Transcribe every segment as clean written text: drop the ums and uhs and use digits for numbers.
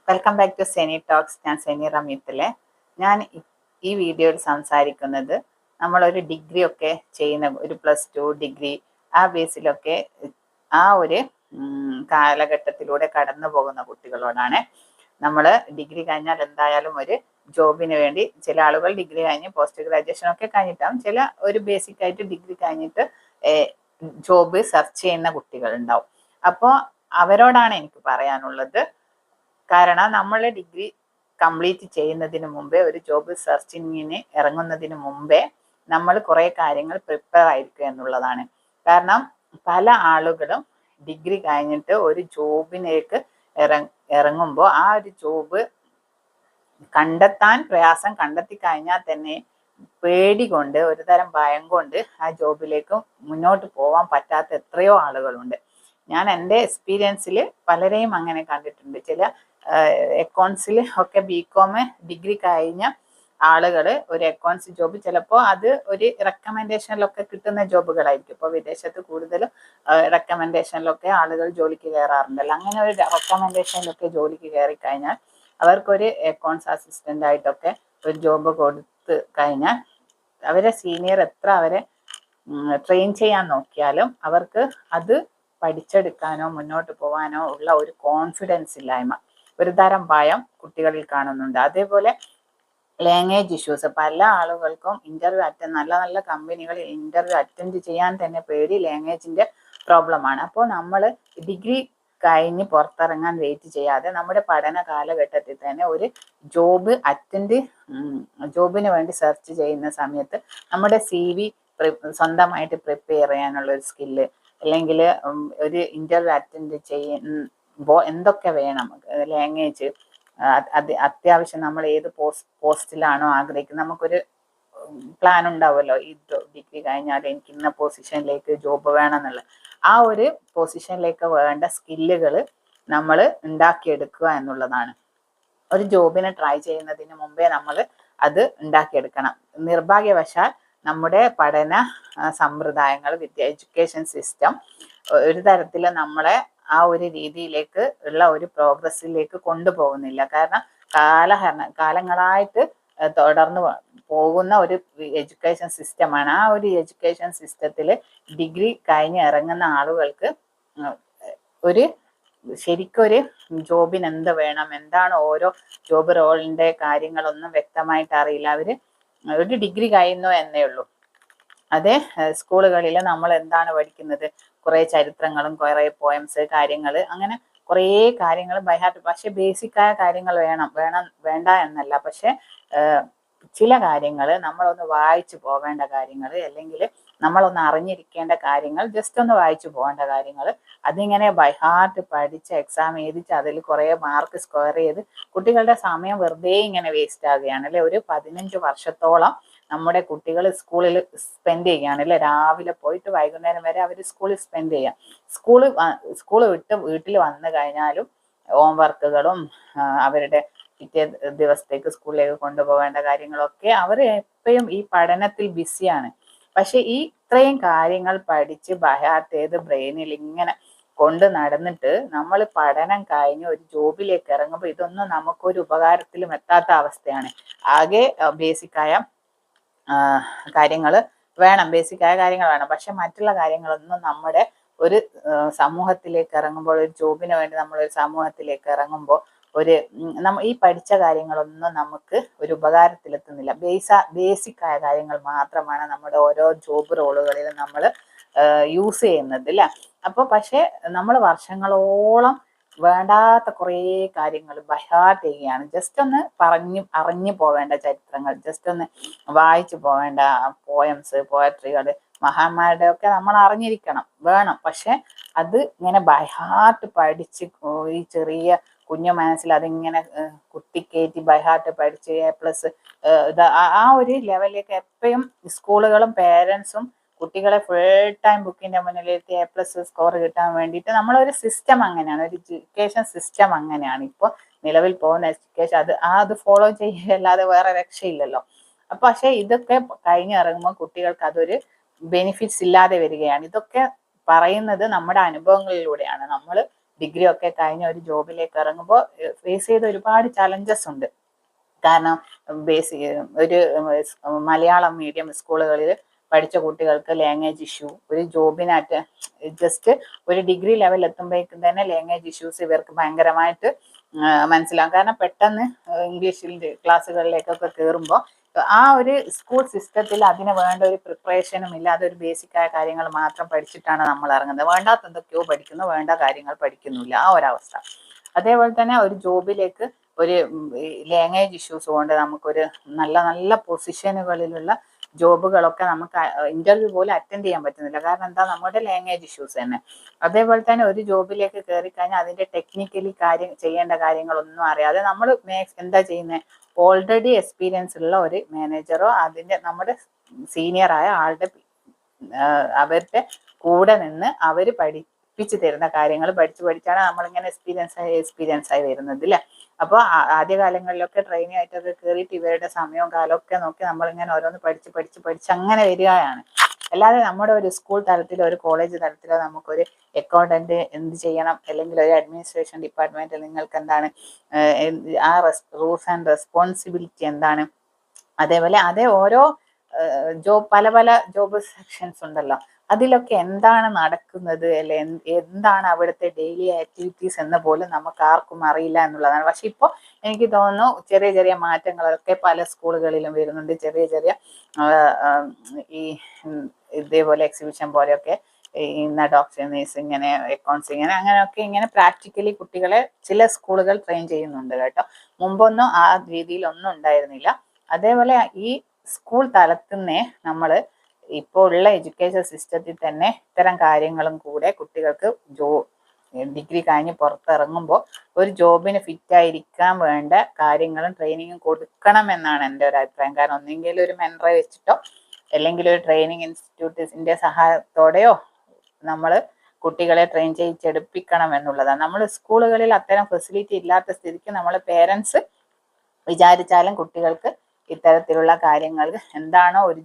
Welcome back to Seni talks. ഞാൻ സെനി റമീത്തിലെ. ഞാൻ ഈ വീഡിയോയിൽ സംസാരിക്കുന്നത് നമ്മളൊരു ഡിഗ്രി ഒക്കെ ചെയ്യുന്ന ഒരു +2 ഡിഗ്രി ആ ബേസിലൊക്കെ ആ ഒരു കാലഘട്ടത്തിലൂടെ കടന്നു പോകുന്ന കുട്ടികളോടാണ്. നമ്മൾ ഡിഗ്രി കഴിഞ്ഞാൽ എന്തായാലും ഒരു ജോബിന് വേണ്ടി ചില ആളുകൾ ഡിഗ്രി കഴിഞ്ഞ് പോസ്റ്റ് ഗ്രാജുവേഷൻ ഒക്കെ കഴിഞ്ഞിട്ടാവും, ചില ഒരു ബേസിക് ആയിട്ട് ഡിഗ്രി കഴിഞ്ഞിട്ട് ജോബ് സെർച്ച് ചെയ്യുന്ന കുട്ടികൾ ഉണ്ടാവും. അപ്പോൾ അവരോടാണ് എനിക്ക് പറയാനുള്ളത്. കാരണം നമ്മൾ ഡിഗ്രി കംപ്ലീറ്റ് ചെയ്യുന്നതിന് മുമ്പേ, ഒരു ജോബ് സെർച്ചിങ്ങിന് ഇറങ്ങുന്നതിന് മുമ്പേ നമ്മൾ കുറേ കാര്യങ്ങൾ പ്രിപ്പയർ ആയിരിക്കുക എന്നുള്ളതാണ്. കാരണം പല ആളുകളും ഡിഗ്രി കഴിഞ്ഞിട്ട് ഒരു ജോബിലേക്ക് ഇറങ്ങുമ്പോൾ ആ ഒരു ജോബ് കണ്ടെത്താൻ പ്രയാസം, കണ്ടെത്തി കഴിഞ്ഞാൽ തന്നെ പേടി കൊണ്ട്, ഒരു തരം ഭയം കൊണ്ട് ആ ജോബിലേക്ക് മുന്നോട്ട് പോകാൻ പറ്റാത്ത എത്രയോ ആളുകളുണ്ട്. ഞാൻ എൻ്റെ എക്സ്പീരിയൻസിൽ പലരെയും അങ്ങനെ കണ്ടിട്ടുണ്ട്. ചില അക്കൗണ്ട്സിൽ ഒക്കെ ബികോം ഡിഗ്രി കഴിഞ്ഞ ആളുകൾ ഒരു അക്കൗണ്ട്സ് ജോബ്, ചിലപ്പോൾ അത് ഒരു റെക്കമെൻഡേഷനിലൊക്കെ കിട്ടുന്ന ജോബുകളായിരിക്കും. ഇപ്പോൾ വിദേശത്ത് കൂടുതലും റെക്കമെൻഡേഷനിലൊക്കെ ആളുകൾ ജോലിക്ക് കയറാറുണ്ടല്ലോ. അങ്ങനെ ഒരു റെക്കമെൻഡേഷനിലൊക്കെ ജോലിക്ക് കയറി കഴിഞ്ഞാൽ അവർക്കൊരു അക്കൗണ്ട്സ് അസിസ്റ്റന്റ് ആയിട്ടൊക്കെ ഒരു ജോബ് കൊടുത്ത് കഴിഞ്ഞാൽ അവരെ സീനിയർ എത്ര അവരെ ട്രെയിൻ ചെയ്യാൻ നോക്കിയാലും അവർക്ക് അത് പഠിച്ചെടുക്കാനോ മുന്നോട്ട് പോകാനോ ഉള്ള ഒരു കോൺഫിഡൻസ് ഇല്ലായ്മ, ഒരു തരം ഭയം കുട്ടികളിൽ കാണുന്നുണ്ട്. അതേപോലെ ലാംഗ്വേജ് ഇഷ്യൂസ്. പല ആളുകൾക്കും നല്ല നല്ല കമ്പനികളിൽ ഇന്റർവ്യൂ അറ്റൻഡ് ചെയ്യാൻ തന്നെ പേടി, ലാംഗ്വേജിന്റെ പ്രോബ്ലമാണ്. അപ്പോൾ നമ്മൾ ഡിഗ്രി കഴിഞ്ഞ് പുറത്തിറങ്ങാൻ വെയിറ്റ് ചെയ്യാതെ നമ്മുടെ പഠന കാലഘട്ടത്തിൽ തന്നെ ഒരു ജോബിന് വേണ്ടി സെർച്ച് ചെയ്യുന്ന സമയത്ത് നമ്മുടെ CV സ്വന്തമായിട്ട് പ്രിപ്പയർ ചെയ്യാനുള്ള ഒരു സ്കില്ല്, അല്ലെങ്കിൽ ഒരു ഇന്റർവ്യൂ അറ്റൻഡ് ചെയ്യുമ്പോൾ എന്തൊക്കെ വേണം, ലാംഗ്വേജ്, അത്യാവശ്യം നമ്മൾ ഏത് പോസ്റ്റിലാണോ ആഗ്രഹിക്കുന്നത്, നമുക്കൊരു പ്ലാൻ ഉണ്ടാവുമല്ലോ. ഈ ഡിഗ്രി കഴിഞ്ഞാൽ എനിക്ക് ഇന്ന പൊസിഷനിലേക്ക് ജോബ് വേണം എന്നുള്ള ആ ഒരു പൊസിഷനിലേക്ക് വേണ്ട സ്കില്ലുകൾ നമ്മൾ ഉണ്ടാക്കിയെടുക്കുക എന്നുള്ളതാണ്. ഒരു ജോബിനെ ട്രൈ ചെയ്യുന്നതിന് മുമ്പേ നമ്മൾ അത് ഉണ്ടാക്കിയെടുക്കണം. നിർഭാഗ്യവശാൽ നമ്മുടെ പഠന സമ്പ്രദായങ്ങൾ, എഡ്യൂക്കേഷൻ സിസ്റ്റം ഒരു തരത്തിൽ നമ്മളെ ആ ഒരു രീതിയിലേക്ക് ഉള്ള ഒരു പ്രോഗ്രസ്സിലേക്ക് കൊണ്ടുപോകുന്നില്ല. കാരണം കാലങ്ങളായിട്ട് തുടർന്ന് പോകുന്ന ഒരു എഡ്യൂക്കേഷൻ സിസ്റ്റമാണ്. ആ ഒരു എഡ്യൂക്കേഷൻ സിസ്റ്റത്തിൽ ഡിഗ്രി കഴിഞ്ഞ് ഇറങ്ങുന്ന ആളുകൾക്ക് ശരിക്കൊരു ജോബിന് എന്ത് വേണം, എന്താണ് ഓരോ ജോബ് റോളിന്റെ കാര്യങ്ങളൊന്നും വ്യക്തമായിട്ട് അറിയില്ല. ഒരു ഡിഗ്രി കഴിയുന്നു എന്നേ ഉള്ളൂ. അതേ സ്കൂളുകളിൽ നമ്മൾ എന്താണ് പഠിക്കുന്നത്, കുറെ ചരിത്രങ്ങളും കുറെ പോയംസ്, കാര്യങ്ങൾ, അങ്ങനെ കുറേ കാര്യങ്ങൾ ബൈ ഹാർട്ട്. പക്ഷെ ബേസിക്കായ കാര്യങ്ങൾ വേണ്ട എന്നല്ല. പക്ഷെ ചില കാര്യങ്ങൾ നമ്മളൊന്ന് വായിച്ചു പോവേണ്ട കാര്യങ്ങൾ, അല്ലെങ്കിൽ നമ്മളൊന്ന് അറിഞ്ഞിരിക്കേണ്ട കാര്യങ്ങൾ, ജസ്റ്റ് ഒന്ന് വായിച്ചു പോകേണ്ട കാര്യങ്ങൾ, അതിങ്ങനെ ബൈ ഹാർട്ട് പഠിച്ച് എക്സാം എഴുതിച്ച് അതിൽ കുറേ മാർക്ക് സ്കോർ ചെയ്ത് കുട്ടികളുടെ സമയം വെറുതെ ഇങ്ങനെ വേസ്റ്റ് ആകുകയാണ് അല്ലെ. ഒരു 15 വർഷത്തോളം നമ്മുടെ കുട്ടികൾ സ്കൂളിൽ സ്പെൻഡ് ചെയ്യുകയാണ് അല്ലെ. രാവിലെ പോയിട്ട് വൈകുന്നേരം വരെ അവർ സ്കൂളിൽ സ്പെൻഡ് ചെയ്യാം. സ്കൂള് വിട്ട് വീട്ടിൽ വന്നു കഴിഞ്ഞാലും ഹോംവർക്കുകളും അവരുടെ പിറ്റേ ദിവസത്തേക്ക് സ്കൂളിലേക്ക് കൊണ്ടുപോകേണ്ട കാര്യങ്ങളൊക്കെ അവർ എപ്പോഴും ഈ പഠനത്തിൽ ബിസിയാണ്. പക്ഷെ ഈ ഇത്രയും കാര്യങ്ങൾ പഠിച്ച് ബഹാർട്ട് ചെയ്ത് ബ്രെയിനിൽ ഇങ്ങനെ കൊണ്ട് നടന്നിട്ട് നമ്മൾ പഠനം കഴിഞ്ഞ് ഒരു ജോബിലേക്ക് ഇറങ്ങുമ്പോൾ ഇതൊന്നും നമുക്കൊരു ഉപകാരത്തിലും എത്താത്ത അവസ്ഥയാണ്. ആകെ ബേസിക്കായ കാര്യങ്ങൾ വേണം, പക്ഷെ മറ്റുള്ള കാര്യങ്ങളൊന്നും നമ്മുടെ ഒരു സമൂഹത്തിലേക്ക് ഇറങ്ങുമ്പോൾ, ഒരു ജോബിന് വേണ്ടി നമ്മൾ ഒരു സമൂഹത്തിലേക്ക് ഇറങ്ങുമ്പോൾ ഈ പഠിച്ച കാര്യങ്ങളൊന്നും നമുക്ക് ഒരു ഉപകാരത്തിലെത്തുന്നില്ല. ബേസിക്കായ കാര്യങ്ങൾ മാത്രമാണ് നമ്മുടെ ഓരോ ജോബ് റോളുകളിലും നമ്മൾ യൂസ് ചെയ്യുന്നത് അല്ലേ. അപ്പോൾ പക്ഷെ നമ്മൾ വർഷങ്ങളോളം വേണ്ടാത്ത കുറേ കാര്യങ്ങൾ ബൈഹാർട്ട് ചെയ്യുകയാണ്. ജസ്റ്റ് ഒന്ന് അറിഞ്ഞു പോവേണ്ട ചരിത്രങ്ങൾ, ജസ്റ്റ് ഒന്ന് വായിച്ചു പോവേണ്ട പോയംസ്, പോയട്രികൾ, മഹാന്മാരുടെ ഒക്കെ നമ്മൾ അറിഞ്ഞിരിക്കണം, വേണം. പക്ഷെ അത് ഇങ്ങനെ ബൈഹാർട്ട് പഠിച്ച് ഈ ചെറിയ കുഞ്ഞു മനസ്സിൽ അതിങ്ങനെ കുത്തിക്കയറ്റി ബൈഹാർട്ട് പഠിച്ച് A+ ആ ഒരു ലെവലിലേക്ക് എപ്പോഴും സ്കൂളുകളും പേരൻസും കുട്ടികളെ ഫുൾ ടൈം ബുക്കിന്റെ മുന്നിലെത്തി A+ സ്കോർ കിട്ടാൻ വേണ്ടിയിട്ട് നമ്മളൊരു സിസ്റ്റം അങ്ങനെയാണ്, ഒരു എഡ്യൂക്കേഷൻ സിസ്റ്റം അങ്ങനെയാണ് ഇപ്പോൾ നിലവിൽ പോകുന്ന എഡ്യൂക്കേഷൻ. അത് ഫോളോ ചെയ്യുകയല്ലാതെ വേറെ രക്ഷയില്ലല്ലോ. അപ്പൊ പക്ഷെ ഇതൊക്കെ കഴിഞ്ഞിറങ്ങുമ്പോൾ കുട്ടികൾക്ക് അതൊരു ബെനിഫിറ്റ്സ് ഇല്ലാതെ വരികയാണ്. ഇതൊക്കെ പറയുന്നത് നമ്മുടെ അനുഭവങ്ങളിലൂടെയാണ്. നമ്മൾ ഡിഗ്രി ഒക്കെ കഴിഞ്ഞ് ഒരു ജോബിലേക്ക് ഇറങ്ങുമ്പോൾ ഫേസ് ചെയ്ത ഒരുപാട് ചലഞ്ചസ് ഉണ്ട്. കാരണം ഒരു മലയാളം മീഡിയം സ്കൂളുകളിൽ പഠിച്ച കുട്ടികൾക്ക് ലാംഗ്വേജ് ഇഷ്യൂ, ഒരു ജോബിനായിട്ട് ജസ്റ്റ് ഒരു ഡിഗ്രി ലെവൽ എത്തുമ്പോഴേക്കും തന്നെ ലാംഗ്വേജ് ഇഷ്യൂസ് ഇവർക്ക് ഭയങ്കരമായിട്ട് മനസ്സിലാവും. കാരണം പെട്ടെന്ന് ഇംഗ്ലീഷിൻ്റെ ക്ലാസ്സുകളിലേക്കൊക്കെ കയറുമ്പോൾ ആ ഒരു സ്കൂൾ സിസ്റ്റത്തിൽ അതിന് വേണ്ട ഒരു പ്രിപ്പറേഷനും ഇല്ലാതെ ഒരു ബേസിക്കായ കാര്യങ്ങൾ മാത്രം പഠിച്ചിട്ടാണ് നമ്മൾ ഇറങ്ങുന്നത്. വേണ്ടാത്ത എന്തൊക്കെയോ പഠിക്കുന്നു, വേണ്ട കാര്യങ്ങൾ പഠിക്കുന്നില്ല, ആ ഒരവസ്ഥ. അതേപോലെ തന്നെ ഒരു ജോബിലേക്ക് ഒരു ലാംഗ്വേജ് ഇഷ്യൂസ് കൊണ്ട് നമുക്കൊരു നല്ല നല്ല പൊസിഷനുകളിലുള്ള ജോബുകളൊക്കെ നമുക്ക് ഇന്റർവ്യൂ പോലും അറ്റൻഡ് ചെയ്യാൻ പറ്റുന്നില്ല. കാരണം എന്താ, നമ്മുടെ ലാംഗ്വേജ് ഇഷ്യൂസ് തന്നെ. അതേപോലെ തന്നെ ഒരു ജോബിലേക്ക് കയറി കഴിഞ്ഞാൽ അതിന്റെ ടെക്നിക്കലി ചെയ്യേണ്ട കാര്യങ്ങളൊന്നും അറിയാതെ നമ്മൾ എന്താ ചെയ്യുന്നത്, ഓൾറെഡി എക്സ്പീരിയൻസ് ഉള്ള ഒരു മാനേജറോ അതിന്റെ നമ്മുടെ സീനിയറായ ആളുടെ അവരുടെ കൂടെ നിന്ന് അവർ പഠിപ്പിച്ചു തരുന്ന കാര്യങ്ങൾ പഠിച്ചാണ് നമ്മളിങ്ങനെ എക്സ്പീരിയൻസ് ആയി വരുന്നത് അല്ലേ. അപ്പോൾ ആദ്യകാലങ്ങളിലൊക്കെ ട്രെയിനിങ് ആയിട്ടൊക്കെ കയറിയിട്ട് ഇവരുടെ സമയവും കാലമൊക്കെ നോക്കി നമ്മളിങ്ങനെ ഓരോന്ന് പഠിച്ച് അങ്ങനെ വരികയാണ്. അല്ലാതെ നമ്മുടെ ഒരു സ്കൂൾ തലത്തിലോ ഒരു കോളേജ് തലത്തിലോ നമുക്കൊരു അക്കൗണ്ടന്റ് എന്ത് ചെയ്യണം, അല്ലെങ്കിൽ ഒരു അഡ്മിനിസ്ട്രേഷൻ ഡിപ്പാർട്ട്മെന്റിൽ നിങ്ങൾക്ക് എന്താണ് ആ റൂൾസ് ആൻഡ് റെസ്പോൺസിബിലിറ്റി എന്താണ്, അതേപോലെ ഓരോ പല പല ജോബ് സെക്ഷൻസ് ഉണ്ടല്ലോ, അതിലൊക്കെ എന്താണ് നടക്കുന്നത്, അല്ലെ എന്താണ് അവിടുത്തെ ഡെയിലി ആക്ടിവിറ്റീസ് എന്ന് പോലും നമുക്ക് ആർക്കും അറിയില്ല എന്നുള്ളതാണ്. പക്ഷെ ഇപ്പോൾ എനിക്ക് തോന്നുന്നു ചെറിയ ചെറിയ മാറ്റങ്ങളൊക്കെ പല സ്കൂളുകളിലും വരുന്നുണ്ട്. ചെറിയ ചെറിയ ഈ ഇതേപോലെ എക്സിബിഷൻ പോലെയൊക്കെ ഇന്ന ഡോക്ടേഴ്സ് ഇങ്ങനെ അക്കൗണ്ട്സ് അങ്ങനെയൊക്കെ ഇങ്ങനെ പ്രാക്ടിക്കലി കുട്ടികളെ ചില സ്കൂളുകൾ ട്രെയിൻ ചെയ്യുന്നുണ്ട് കേട്ടോ. മുമ്പൊന്നും ആ രീതിയിലൊന്നും ഉണ്ടായിരുന്നില്ല. അതേപോലെ ഈ സ്കൂൾ തലത്തിൽ നിന്നേ നമ്മൾ ഇപ്പോൾ ഉള്ള എഡ്യൂക്കേഷൻ സിസ്റ്റത്തിൽ തന്നെ ഇത്തരം കാര്യങ്ങളും കൂടെ കുട്ടികൾക്ക് ഡിഗ്രി കഴിഞ്ഞ് പുറത്തിറങ്ങുമ്പോൾ ഒരു ജോബിന് ഫിറ്റായിരിക്കാൻ വേണ്ട കാര്യങ്ങളും ട്രെയിനിങ്ങും കൊടുക്കണം എന്നാണ് എൻ്റെ ഒരു അഭിപ്രായം. കാരണം ഒന്നെങ്കിൽ ഒരു മെൻറ്ററെ വെച്ചിട്ടോ അല്ലെങ്കിൽ ഒരു ട്രെയിനിങ് ഇൻസ്റ്റിറ്റ്യൂട്ടിന്റെ സഹായത്തോടെയോ നമ്മൾ കുട്ടികളെ ട്രെയിൻ ചെയ്യിച്ചെടുപ്പിക്കണം എന്നുള്ളതാണ്. നമ്മൾ സ്കൂളുകളിൽ അത്തരം ഫെസിലിറ്റി ഇല്ലാത്ത സ്ഥിതിക്ക് നമ്മൾ പേരൻസ് വിചാരിച്ചാലും കുട്ടികൾക്ക് ഇത്തരത്തിലുള്ള കാര്യങ്ങൾ എന്താണോ ഒരു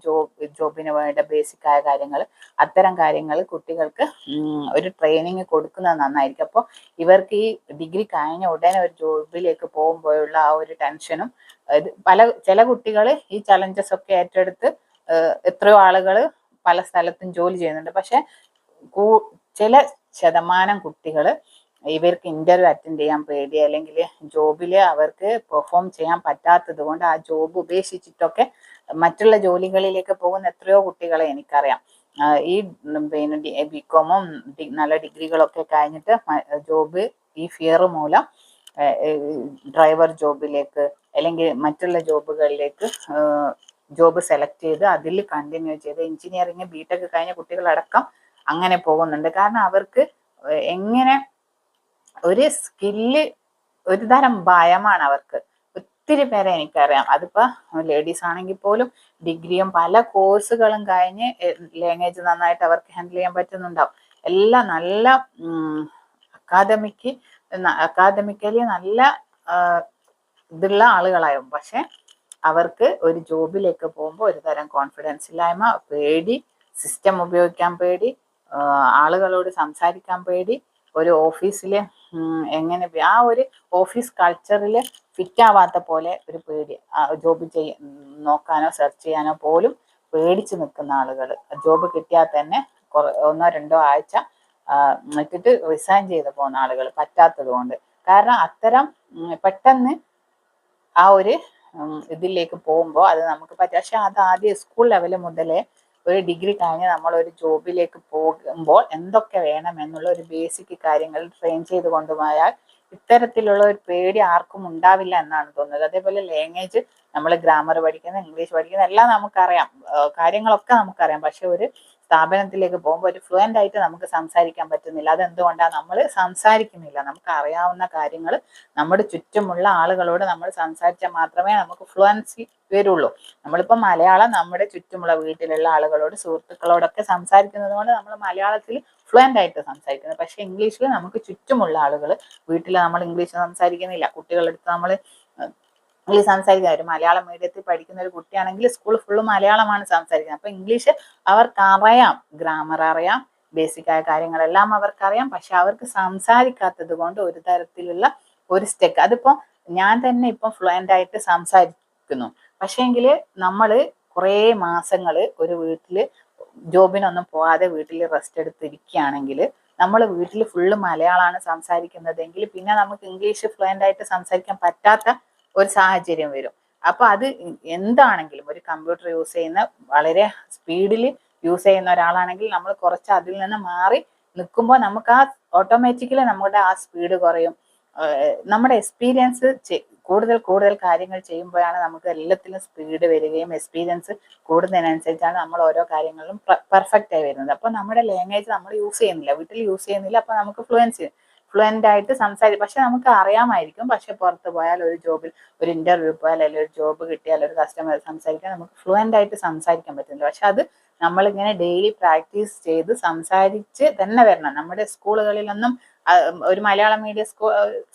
ജോബിന് വേണ്ട ബേസിക് ആയ കാര്യങ്ങൾ, അത്തരം കാര്യങ്ങൾ കുട്ടികൾക്ക് ഒരു ട്രെയിനിങ് കൊടുക്കുന്നത് നന്നായിരിക്കും. അപ്പോൾ ഇവർക്ക് ഈ ഡിഗ്രി കഴിഞ്ഞ ഉടനെ ഒരു ജോബിലേക്ക് പോകുമ്പോഴുള്ള ആ ഒരു ടെൻഷനും ചില കുട്ടികൾ ഈ ചലഞ്ചസ് ഒക്കെ ഏറ്റെടുത്ത് എത്രയോ ആളുകൾ പല സ്ഥലത്തും ജോലി ചെയ്യുന്നുണ്ട്. പക്ഷെ ചില ശതമാനം കുട്ടികൾ ഇവർക്ക് ഇന്റർവ്യൂ അറ്റൻഡ് ചെയ്യാൻ പേടി, അല്ലെങ്കിൽ ജോബിൽ അവർക്ക് പെർഫോം ചെയ്യാൻ പറ്റാത്തത് കൊണ്ട് ആ ജോബ് ഉപേക്ഷിച്ചിട്ടൊക്കെ മറ്റുള്ള ജോലികളിലേക്ക് പോകുന്ന എത്രയോ കുട്ടികളെ എനിക്കറിയാം. ഈ പിന്നെ ബികോമും നല്ല ഡിഗ്രികളൊക്കെ കഴിഞ്ഞിട്ട് ജോബ് ഈ ഫിയർ മൂലം ഡ്രൈവർ ജോബിലേക്ക് അല്ലെങ്കിൽ മറ്റുള്ള ജോബുകളിലേക്ക് ജോബ് സെലക്ട് ചെയ്ത് അതിൽ കണ്ടിന്യൂ ചെയ്ത് എഞ്ചിനീയറിങ് ബിടെക് കഴിഞ്ഞ കുട്ടികളടക്കം അങ്ങനെ പോകുന്നുണ്ട്. കാരണം അവർക്ക് എങ്ങനെ ഒരു സ്കില്ല്, ഒരു തരം ഭയമാണ് അവർക്ക്. ഒത്തിരി പേരെ എനിക്കറിയാം, അതിപ്പോ ലേഡീസ് ആണെങ്കിൽ പോലും ഡിഗ്രിയും പല കോഴ്സുകളും കഴിഞ്ഞ് ലാംഗ്വേജ് നന്നായിട്ട് അവർക്ക് ഹാൻഡിൽ ചെയ്യാൻ പറ്റുന്നുണ്ടാവും. എല്ലാം നല്ല അക്കാദമിക്കലി നല്ല ഇതുള്ള ആളുകളായും പക്ഷെ അവർക്ക് ഒരു ജോബിലേക്ക് പോകുമ്പോൾ ഒരു തരം കോൺഫിഡൻസ് ഇല്ലായ്മ, പേടി, സിസ്റ്റം ഉപയോഗിക്കാൻ പേടി, ആളുകളോട് സംസാരിക്കാൻ പേടി, ഒരു ഓഫീസിൽ എങ്ങനെ ആ ഒരു ഓഫീസ് കൾച്ചറിൽ ഫിറ്റ് ആവാത്ത പോലെ ഒരു പേടി, ജോബ് നോക്കാനോ സെർച്ച് ചെയ്യാനോ പോലും പേടിച്ച് നിൽക്കുന്ന ആളുകൾ, ജോബ് കിട്ടിയാൽ തന്നെ 1-2 ആഴ്ച ഇട്ടിട്ട് റിസൈൻ ചെയ്ത് പോകുന്ന ആളുകൾ പറ്റാത്തത് കൊണ്ട്. കാരണം അത്തരം പെട്ടെന്ന് ആ ഒരു ഇതിലേക്ക് പോകുമ്പോൾ അത് നമുക്ക് പറ്റും. പക്ഷെ അത് ആദ്യം സ്കൂൾ ലെവൽ മുതലേ ഒരു ഡിഗ്രി കഴിഞ്ഞ് നമ്മൾ ഒരു ജോബിലേക്ക് പോകുമ്പോൾ എന്തൊക്കെ വേണം എന്നുള്ള ഒരു ബേസിക് കാര്യങ്ങൾ ട്രെയിൻ ചെയ്ത് കൊണ്ടുപോയാൽ ഇത്തരത്തിലുള്ള ഒരു പേടി ആർക്കും ഉണ്ടാവില്ല എന്നാണ് തോന്നുന്നത്. അതേപോലെ ലാംഗ്വേജ് നമ്മൾ ഗ്രാമർ പഠിക്കുന്ന, ഇംഗ്ലീഷ് പഠിക്കുന്ന എല്ലാം നമുക്കറിയാം, കാര്യങ്ങളൊക്കെ നമുക്കറിയാം. പക്ഷെ ഒരു സ്ഥാപനത്തിലേക്ക് പോകുമ്പോൾ ഒരു ഫ്ലുവൻ്റ് ആയിട്ട് നമുക്ക് സംസാരിക്കാൻ പറ്റുന്നില്ല. അതെന്തുകൊണ്ടാണ്? നമ്മൾ സംസാരിക്കുന്നില്ല. നമുക്ക് അറിയാവുന്ന കാര്യങ്ങൾ നമ്മുടെ ചുറ്റുമുള്ള ആളുകളോട് നമ്മൾ സംസാരിച്ചാൽ മാത്രമേ നമുക്ക് ഫ്ലുവൻസി വരുള്ളൂ. നമ്മളിപ്പോൾ മലയാളം നമ്മുടെ ചുറ്റുമുള്ള വീട്ടിലുള്ള ആളുകളോട്, സുഹൃത്തുക്കളോടൊക്കെ സംസാരിക്കുന്നത് കൊണ്ട് നമ്മൾ മലയാളത്തിൽ ഫ്ലുവൻ്റ് ആയിട്ട് സംസാരിക്കുന്നത്. പക്ഷെ ഇംഗ്ലീഷിൽ നമുക്ക് ചുറ്റുമുള്ള ആളുകൾ, വീട്ടിൽ നമ്മൾ ഇംഗ്ലീഷ് സംസാരിക്കുന്നില്ല, കുട്ടികളെടുത്ത് നമ്മൾ ഇംഗ്ലീഷ് സംസാരിക്കുക. ഒരു മലയാളം മീഡിയത്തിൽ പഠിക്കുന്ന ഒരു കുട്ടിയാണെങ്കിൽ സ്കൂൾ ഫുള്ള് മലയാളമാണ് സംസാരിക്കുന്നത്. അപ്പൊ ഇംഗ്ലീഷ് അവർക്ക് അറിയാം, ഗ്രാമർ അറിയാം, ബേസിക്കായ കാര്യങ്ങളെല്ലാം അവർക്കറിയാം. പക്ഷെ അവർക്ക് സംസാരിക്കാത്തത് കൊണ്ട് ഒരു തരത്തിലുള്ള ഒരു സ്റ്റെക്ക്. അതിപ്പോ ഞാൻ തന്നെ ഇപ്പം ഫ്ലുവൻ്റ് ആയിട്ട് സംസാരിക്കുന്നു. പക്ഷേങ്കിൽ നമ്മൾ കുറേ മാസങ്ങൾ ഒരു വീട്ടിൽ ജോബിനൊന്നും പോകാതെ വീട്ടിൽ റെസ്റ്റ് എടുത്തിരിക്കുകയാണെങ്കിൽ, നമ്മൾ വീട്ടിൽ ഫുള്ള് മലയാളമാണ് സംസാരിക്കുന്നതെങ്കിൽ പിന്നെ നമുക്ക് ഇംഗ്ലീഷ് ഫ്ലുവൻ്റ് ആയിട്ട് സംസാരിക്കാൻ പറ്റാത്ത ഒരു സാഹചര്യം വരും. അപ്പൊ അത് എന്താണെങ്കിലും ഒരു കമ്പ്യൂട്ടർ യൂസ് ചെയ്യുന്ന വളരെ സ്പീഡിൽ യൂസ് ചെയ്യുന്ന ഒരാളാണെങ്കിൽ നമ്മൾ കുറച്ച് അതിൽ നിന്ന് മാറി നിൽക്കുമ്പോൾ നമുക്ക് ആ ഓട്ടോമാറ്റിക്കലി നമ്മുടെ ആ സ്പീഡ് കുറയും. നമ്മുടെ എക്സ്പീരിയൻസ് കൂടുതൽ കൂടുതൽ കാര്യങ്ങൾ ചെയ്യുമ്പോഴാണ് നമുക്ക് എല്ലാത്തിലും സ്പീഡ് വരികയും എക്സ്പീരിയൻസ് കൂടുന്നതിനനുസരിച്ചാണ് നമ്മൾ ഓരോ കാര്യങ്ങളിലും പെർഫെക്റ്റ് ആയി വരുന്നത്. അപ്പൊ നമ്മുടെ ലാംഗ്വേജ് നമ്മൾ യൂസ് ചെയ്യുന്നില്ല, വീട്ടിൽ യൂസ് ചെയ്യുന്നില്ല. അപ്പൊ നമുക്ക് ഫ്ലുവൻ്റ് ആയിട്ട് സംസാരിക്കും. പക്ഷെ നമുക്ക് അറിയാമായിരിക്കും. പക്ഷെ പുറത്ത് പോയാൽ ഒരു ജോബിൽ ഒരു ഇന്റർവ്യൂ പോയാൽ അല്ലെങ്കിൽ ഒരു ജോബ് കിട്ടിയാൽ ഒരു കസ്റ്റമർ സംസാരിക്കാൻ നമുക്ക് ഫ്ലുവൻ്റ് ആയിട്ട് സംസാരിക്കാൻ പറ്റുന്നില്ല. പക്ഷെ അത് നമ്മളിങ്ങനെ ഡെയിലി പ്രാക്ടീസ് ചെയ്ത് സംസാരിച്ച് തന്നെ വരണം. നമ്മുടെ സ്കൂളുകളിലൊന്നും ഒരു മലയാളം മീഡിയം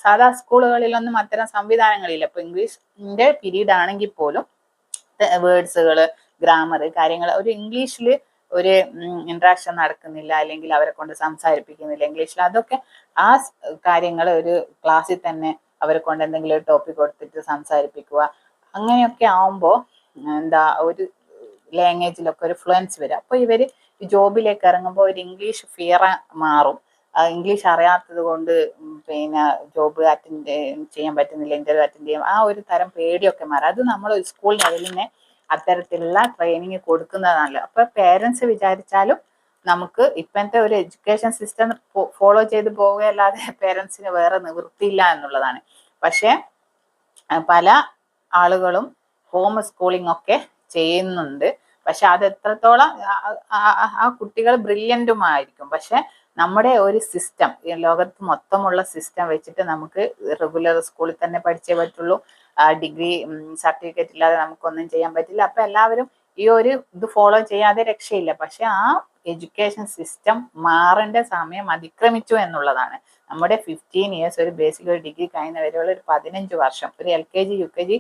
സാധാ സ്കൂളുകളിലൊന്നും അത്തരം സംവിധാനങ്ങളില്ല. ഇപ്പൊ ഇംഗ്ലീഷിന്റെ പീരീഡ് ആണെങ്കിൽ പോലും വേർഡ്സുകൾ, ഗ്രാമർ കാര്യങ്ങൾ ഒരു ഇംഗ്ലീഷിൽ ഒരു ഇന്ററാക്ഷൻ നടക്കുന്നില്ല, അല്ലെങ്കിൽ അവരെ കൊണ്ട് സംസാരിപ്പിക്കുന്നില്ല ഇംഗ്ലീഷിൽ. അതൊക്കെ ആ കാര്യങ്ങൾ ഒരു ക്ലാസ്സിൽ തന്നെ അവരെ കൊണ്ട് എന്തെങ്കിലും ഒരു ടോപ്പിക് കൊടുത്തിട്ട് സംസാരിപ്പിക്കുക. അങ്ങനെയൊക്കെ ആവുമ്പോൾ എന്താ ഒരു ലാംഗ്വേജിലൊക്കെ ഒരു ഫ്ലുവൻസ് വരും. അപ്പോൾ ഇവര് ജോബിലേക്ക് ഇറങ്ങുമ്പോൾ ഒരു ഇംഗ്ലീഷ് ഫിയർ മാറും. ഇംഗ്ലീഷ് അറിയാത്തത് കൊണ്ട് പിന്നെ ജോബ് അറ്റൻഡ് ചെയ്യാൻ പറ്റുന്നില്ല, ഇന്റർവ്യൂ അറ്റൻഡ് ചെയ്യാൻ ആ ഒരു തരം പേടിയൊക്കെ മാറും. അത് നമ്മൾ സ്കൂൾ ലെവലിൽ തന്നെ അത്തരത്തിലുള്ള ട്രെയിനിങ് കൊടുക്കുന്നതാണ്. അപ്പൊ പേരൻസ് വിചാരിച്ചാലും നമുക്ക് ഇപ്പോഴത്തെ ഒരു എഡ്യൂക്കേഷൻ സിസ്റ്റം ഫോളോ ചെയ്ത് പോവുകയല്ലാതെ പേരൻസിന് വേറെ നിവൃത്തിയില്ല എന്നുള്ളതാണ്. പക്ഷെ പല ആളുകളും ഹോം സ്കൂളിംഗ് ഒക്കെ ചെയ്യുന്നുണ്ട്. പക്ഷെ അത് എത്രത്തോളം ആ കുട്ടികൾ ബ്രില്യൻറ്റുമായിരിക്കും. പക്ഷെ നമ്മുടെ ഒരു സിസ്റ്റം, ലോകത്ത് മൊത്തമുള്ള സിസ്റ്റം വെച്ചിട്ട് നമുക്ക് റെഗുലർ സ്കൂളിൽ തന്നെ പഠിച്ചേ പറ്റുള്ളൂ. ഡിഗ്രി സർട്ടിഫിക്കറ്റ് ഇല്ലാതെ നമുക്കൊന്നും ചെയ്യാൻ പറ്റില്ല. അപ്പൊ എല്ലാവരും ഈ ഒരു ഇത് ഫോളോ ചെയ്യാതെ രക്ഷയില്ല. പക്ഷെ ആ എഡ്യൂക്കേഷൻ സിസ്റ്റം മാറേണ്ട സമയം അതിക്രമിച്ചു എന്നുള്ളതാണ്. നമ്മുടെ 15 ഇയേഴ്സ് ഒരു ബേസിക് ഒരു ഡിഗ്രി കഴിയുന്നവരെയുള്ള ഒരു 15 വർഷം, ഒരു LKG UKG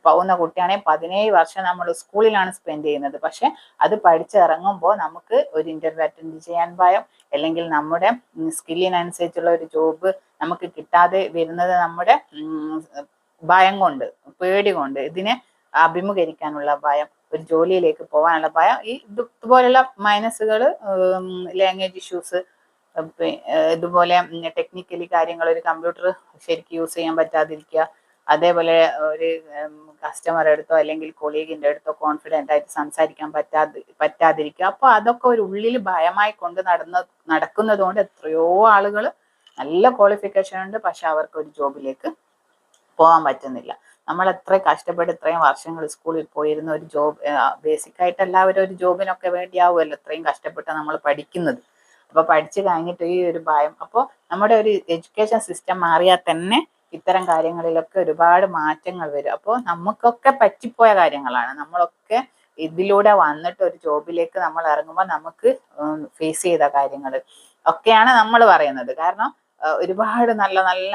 പോകുന്ന കുട്ടിയാണെങ്കിൽ 17 വർഷം നമ്മൾ സ്കൂളിലാണ് സ്പെൻഡ് ചെയ്യുന്നത്. പക്ഷെ അത് പഠിച്ചിറങ്ങുമ്പോൾ നമുക്ക് ഒരു ഇന്റർവ്യൂ അറ്റൻഡ് ചെയ്യാൻ ഭയം, അല്ലെങ്കിൽ നമ്മുടെ സ്കില്ലിനനുസരിച്ചുള്ള ഒരു ജോബ് നമുക്ക് കിട്ടാതെ വരുന്നത് നമ്മുടെ ഭയം കൊണ്ട്, പേടി കൊണ്ട്, ഇതിനെ അഭിമുഖീകരിക്കാനുള്ള ഭയം, ഒരു ജോലിയിലേക്ക് പോകാനുള്ള ഭയം, ഇതുപോലുള്ള മൈനസുകൾ, ലാംഗ്വേജ് ഇഷ്യൂസ്, ഇതുപോലെ ടെക്നിക്കലി കാര്യങ്ങൾ, ഒരു കമ്പ്യൂട്ടർ ശരിക്കും യൂസ് ചെയ്യാൻ പറ്റാതിരിക്കുക, അതേപോലെ ഒരു കസ്റ്റമർ അടുത്തോ അല്ലെങ്കിൽ കൊളീഗിന്റെ അടുത്തോ കോൺഫിഡൻ്റ് ആയിട്ട് സംസാരിക്കാൻ പറ്റാതിരിക്കുക. അപ്പോൾ അതൊക്കെ ഒരു ഉള്ളിൽ ഭയമായി കൊണ്ട് നടക്കുന്നത് കൊണ്ട് എത്രയോ ആളുകൾ നല്ല ക്വാളിഫിക്കേഷൻ ഉണ്ട്, പക്ഷെ അവർക്ക് ഒരു ജോബിലേക്ക് പോകാൻ പറ്റുന്നില്ല. നമ്മൾ എത്ര കഷ്ടപ്പെട്ട് ഇത്രയും വർഷങ്ങൾ സ്കൂളിൽ പോയിരുന്ന ഒരു ജോബ്, ബേസിക് ആയിട്ട് എല്ലാവരും ഒരു ജോബിനൊക്കെ വേണ്ടിയാവുമല്ലോ ഇത്രയും കഷ്ടപ്പെട്ട് നമ്മൾ പഠിക്കുന്നത്. അപ്പൊ പഠിച്ചു കഴിഞ്ഞിട്ട് ഈ ഒരു ഭയം. അപ്പോൾ നമ്മുടെ ഒരു എഡ്യൂക്കേഷൻ സിസ്റ്റം മാറിയാൽ തന്നെ ഇത്തരം കാര്യങ്ങളിലൊക്കെ ഒരുപാട് മാറ്റങ്ങൾ വരും. അപ്പോൾ നമുക്കൊക്കെ പറ്റിപ്പോയ കാര്യങ്ങളാണ്. നമ്മളൊക്കെ ഇതിലൂടെ വന്നിട്ട് ഒരു ജോബിലേക്ക് നമ്മൾ ഇറങ്ങുമ്പോൾ നമുക്ക് ഫേസ് ചെയ്ത കാര്യങ്ങൾ ഒക്കെയാണ് നമ്മൾ പറയുന്നത്. കാരണം ഒരുപാട് നല്ല നല്ല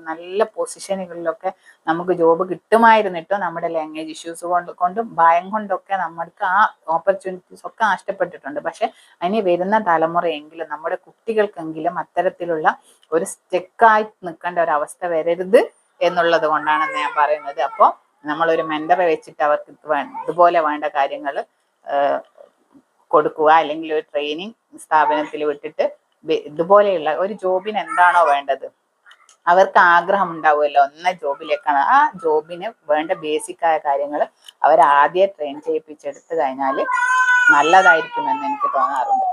നല്ല പൊസിഷനുകളിലൊക്കെ നമുക്ക് ജോബ് കിട്ടുമായിരുന്നിട്ടോ നമ്മുടെ ലാംഗ്വേജ് ഇഷ്യൂസ് കൊണ്ടും ഭയം കൊണ്ടൊക്കെ നമ്മൾക്ക് ആ ഓപ്പർച്യൂണിറ്റീസ് ഒക്കെ നഷ്ടപ്പെട്ടിട്ടുണ്ട്. പക്ഷെ അതിന് വരുന്ന തലമുറയെങ്കിലും നമ്മുടെ കുട്ടികൾക്കെങ്കിലും അത്തരത്തിലുള്ള ഒരു സ്റ്റെക്കായി നിൽക്കേണ്ട ഒരു അവസ്ഥ വരരുത് എന്നുള്ളത് കൊണ്ടാണ് ഞാൻ പറയുന്നത്. അപ്പോൾ നമ്മളൊരു മെന്ററെ വെച്ചിട്ട് അവർക്ക് ഇതുപോലെ വേണ്ട കാര്യങ്ങൾ കൊടുക്കുക, അല്ലെങ്കിൽ ഒരു ട്രെയിനിങ് സ്ഥാപനത്തിൽ വിട്ടിട്ട് ഇതുപോലെയുള്ള ഒരു ജോബിന് എന്താണോ വേണ്ടത്, അവർക്ക് ആഗ്രഹം ഉണ്ടാവുമല്ലോ ഒന്ന ജോബിലേക്കാണ്, ആ ജോബിന് വേണ്ട ബേസിക്കായ കാര്യങ്ങൾ അവർ ആദ്യം ട്രെയിൻ ചെയ്യിപ്പിച്ചെടുത്തു കഴിഞ്ഞാൽ നല്ലതായിരിക്കുമെന്ന് എനിക്ക് തോന്നാറുണ്ട്.